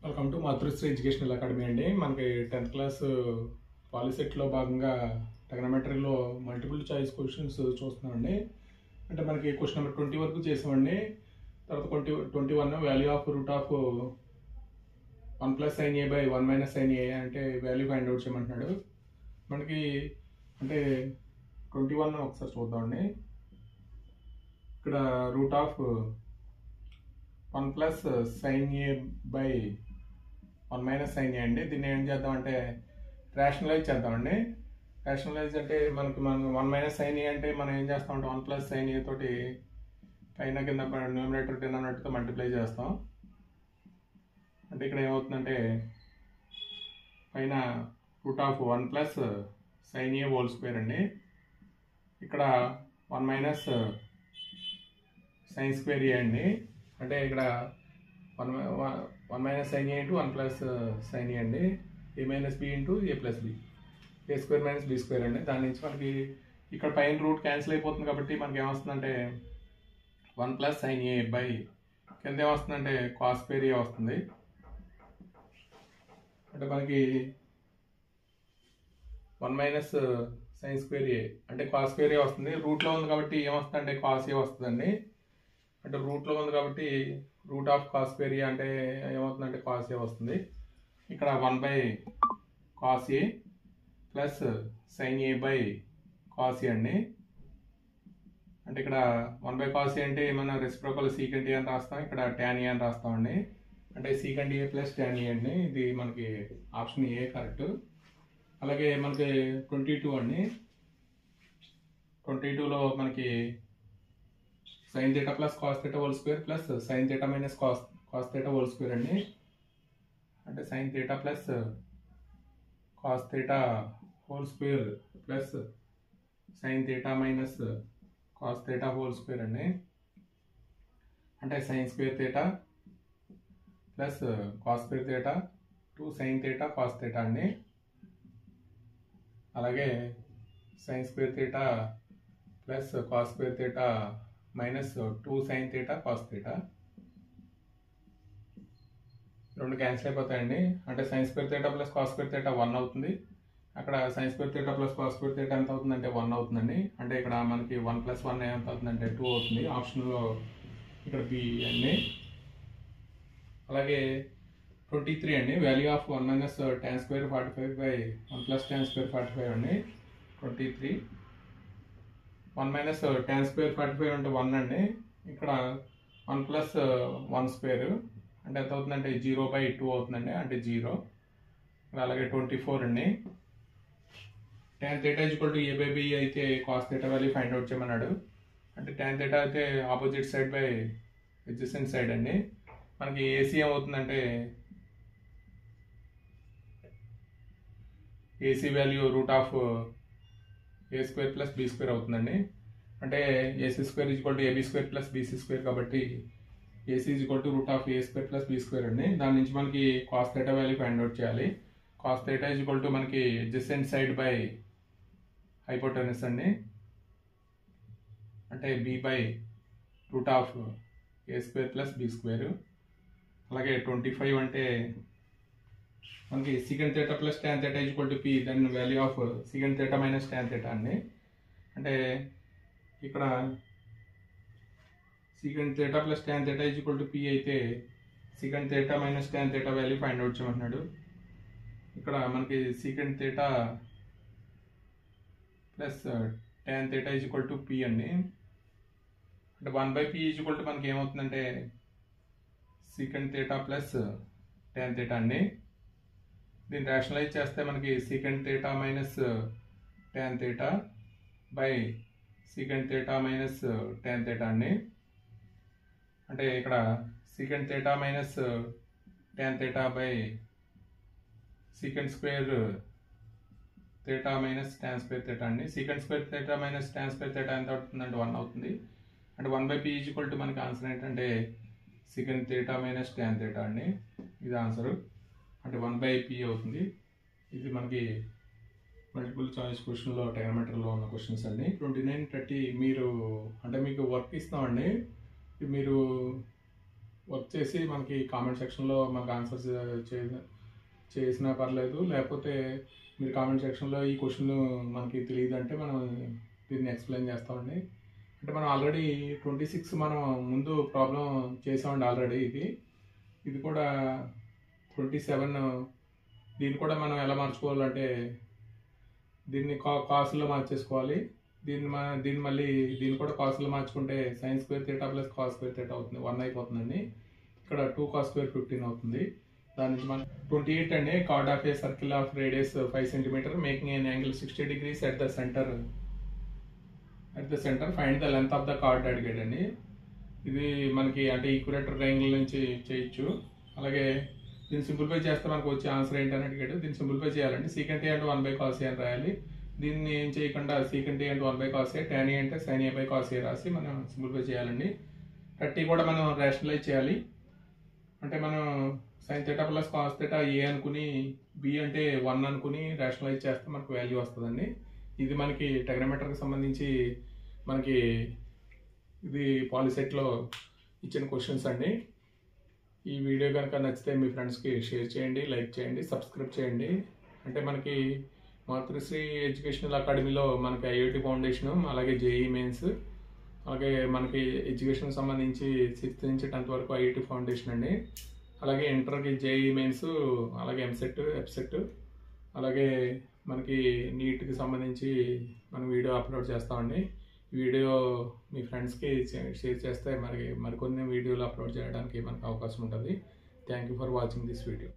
Welcome to Matrusri educational academy అండి. మనకి 10th class పాలిసెట్లో భాగంగా ట్రిగనోమెట్రీలో మల్టిపుల్ చాయిస్ క్వశ్చన్స్ చూస్తున్నామండి. అంటే మనకి క్వశ్చన్ నెంబర్ 20 వరకు చేసామండి. తర్వాత 21 value of root of 1 + sin a / 1 - sin a అంటే వాల్యూ ఫైండ్ అవుట్ చేయమంటున్నాడు. మనకి అంటే 21 ఒకసారి చూద్దామండి. ఇక్కడ root of 1 + sin a / 1 - sin a అండి. దీన్ని ఏం చేద్దామంటే రేషనలైజ్ చేద్దామండి. రేషనలైజ్ అంటే మనకి 1 - sin a అంటే మనం ఏం చేస్తామంటే 1 + sin a తోటి పైన కింద న్యూమరేటర్ డినామినేటర్తో మల్టిప్లై చేస్తాం. అంటే ఇక్కడ ఏమవుతుందంటే పైన root of 1 + sin a whole square అండి. ఇక్కడ 1 - sin స్క్వేర్ a అండి. అంటే ఇక్కడ 1 - sin a × 1 + sin a అండి. a - b × a + b a² - b² అండి. దాని నుంచి మనకి ఇక్కడ పైన రూట్ క్యాన్సిల్ అయిపోతుంది కాబట్టి మనకి ఏమొస్తుందంటే 1 + sin a / కింద ఏమొస్తుందంటే cos స్క్వేర్ a వస్తుంది. అంటే మనకి 1 - sin స్క్వేర్ a అంటే cos స్క్వేర్ a వస్తుంది. రూట్లో ఉంది కాబట్టి ఏమొస్తుందంటే cos a వస్తుందండి. అంటే రూట్లో ఉంది కాబట్టి root of cos square a అంటే ఏమవుతుందంటే cos a వస్తుంది. ఇక్కడ 1/cos a plus sin a /cos a అండి. అంటే ఇక్కడ 1/cos a అంటే ఏమన్నా రెసిప్రోకల్ సీకెంట్ a అని రాస్తాం, ఇక్కడ tan a అని రాస్తామండి. అంటే secant a plus tan a అండి. ఇది మనకి ఆప్షన్ ఏ కరెక్ట్. అలాగే మనకి 22 అండి. 22లో మనకి sin θ + cos θ whole square plus sin θ - cos θ whole square అండి. అంటే sin θ + cos θ whole square plus sin θ - cos θ whole square అండి. అంటే sin square θ plus cos square θ 2 sin θ cos θ అండి. అలాగే sin square θ plus cos square θ మైనస్ 2 sin θ cos θ రెండు cancel అయిపోతాయండి. అంటే sin square θ plus cos square θ 1 అవుతుంది. అక్కడ sin square θ plus cos square θ ఎంత అవుతుందంటే 1 అవుతుందండి. అంటే ఇక్కడ మనకి 1 + 1 ఎంత అవుతుందంటే 2 అవుతుంది. ఆప్షన్లో ఇక్కడ బి అండి. అలాగే 23 అండి. Value of 1 - tan square 45 / 1 + tan square 45 అండి. 23 1 - tan స్క్వేర్ 45 అంటే 1 అండి. ఇక్కడ 1 + 1 స్క్వేర్ అంటే ఎంత అవుతుందంటే 0/2 అవుతుందండి. అంటే 0. అలాగే 24 అండి. tan θ = a / b అయితే cos θ వాల్యూ ఫైండ్ అవుట్ చేయమన్నాడు. అంటే tan θ అయితే opposite side by adjacent side అండి. మనకి ఏసీ ఏమవుతుందంటే AC value root of a² + b² అవుతుందండి. అంటే ac² = ab² + bc² కాబట్టి ac = root of a² + b² అండి. దాని నుంచి మనకి cos θ వాల్యూ ఫైండ్ అవుట్ చేయాలి. cos θ = మనకి అడ్జసెంట్ సైడ్ బై హైపోటెనస్ అండి. అంటే b/రూట్ ఆఫ్ a² + b². అలాగే 25 అంటే మనకి secant θ + tan θ = p, then value of secant θ - tan θ అండి. అంటే ఇక్కడ secant θ + tan θ = p అయితే secant θ - tan θ value find out చేయమంటున్నాడు. ఇక్కడ మనకి secant θ ప్లస్ tan θ = p అండి. అంటే 1/p = మనకి ఏమవుతుందంటే secant θ ప్లస్ tan θ అండి. దీన్ని రేషనలైజ్ చేస్తే మనకి secant θ - tan θ secant θ - tan θ అండి. అంటే ఇక్కడ secant θ - tan θ secant square θ - tan square θ అండి. secant స్క్వేర్ θ - tan స్క్వేర్ θ ఎంత అవుతుందంటే 1 అవుతుంది. అంటే 1/p = మనకి ఆన్సర్ ఏంటంటే secant θ - tan θ అండి. ఇది ఆన్సరు. అంటే 1/p అవుతుంది. ఇది మనకి మల్టిపుల్ చాయిస్ క్వశ్చన్లో ట్రిగనోమెట్రీలో ఉన్న క్వశ్చన్స్ అండి. 29, 30 మీరు అంటే మీకు వర్క్ ఇస్తామండి. మీరు వర్క్ చేసి మనకి కామెంట్ సెక్షన్లో మనకు ఆన్సర్స్ చేసినా పర్లేదు, లేకపోతే మీరు కామెంట్ సెక్షన్లో ఈ క్వశ్చన్ మనకి తెలియదు అంటే మనం దీన్ని ఎక్స్ప్లెయిన్ చేస్తామండి. అంటే మనం ఆల్రెడీ 26 మనం ముందు ప్రాబ్లం చేసామండి ఆల్రెడీ. ఇది కూడా 27. దీన్ని కూడా మనం ఎలా మార్చుకోవాలంటే దీన్ని కాసుల్లో మార్చేసుకోవాలి. దీన్ని మళ్ళీ దీన్ని కూడా కాసుల్లో మార్చుకుంటే sin square theta plus cos square theta అవుతుంది, 1 అయిపోతుందండి. ఇక్కడ 2 cos స్క్వేర్ 15 అవుతుంది. దాని నుంచి మనం 28 అండి. Chord of a circle of radius 5 centimetre making an angle 60 degrees at the center find the length of the chord అడిగాడండి. ఇది మనకి అంటే ఈక్వలేటర్ ట్రయాంగిల్ నుంచి చేయొచ్చు. అలాగే దీన్ని సింప్లిఫై చేస్తే మనకు వచ్చే ఆన్సర్ ఏంటని అడిగాడు. దీన్ని సింప్లిఫై చేయాలండి. సీకెంట్ ఏ అంటే 1/cos ఏ అని రాయాలి. దీన్ని ఏం చేయకుండా సీకెంట్ ఏ అంటే 1/cos ఏ, tan ఏ అంటే sin a/cos ఏ రాసి మనం సింప్లిఫై చేయాలండి. 30 కూడా మనం రేషనలైజ్ చేయాలి. అంటే మనం sin θ ప్లస్ cos θ ఏ అనుకుని b అంటే 1 అనుకుని రేషనలైజ్ చేస్తే మనకు వాల్యూ వస్తుందండి. ఇది మనకి ట్రిగ్నోమెట్రీకి సంబంధించి మనకి ఇది పాలిసెట్లో ఇచ్చిన క్వశ్చన్స్ అండి. ఈ వీడియో కనుక నచ్చితే మీ ఫ్రెండ్స్కి షేర్ చేయండి, లైక్ చేయండి, సబ్స్క్రైబ్ చేయండి. అంటే మనకి మాతృశ్రీ ఎడ్యుకేషనల్ అకాడమీలో మనకి IIT ఫౌండేషను, అలాగే JEE మెయిన్స్, అలాగే మనకి ఎడ్యుకేషన్ సంబంధించి 6th నుంచి 10th వరకు IIT ఫౌండేషన్ అండి. అలాగే ఇంటర్కి JEE మెయిన్స్, అలాగే ఎంసెట్, ఎఫ్సెట్, అలాగే మనకి నీట్కి సంబంధించి మనం వీడియో అప్లోడ్ చేస్తామండి. ఈ వీడియో మీ ఫ్రెండ్స్కి షేర్ చేస్తే మరికొన్ని వీడియోలు అప్లోడ్ చేయడానికి మనకు అవకాశం ఉంటుంది. Thank you for watching this video.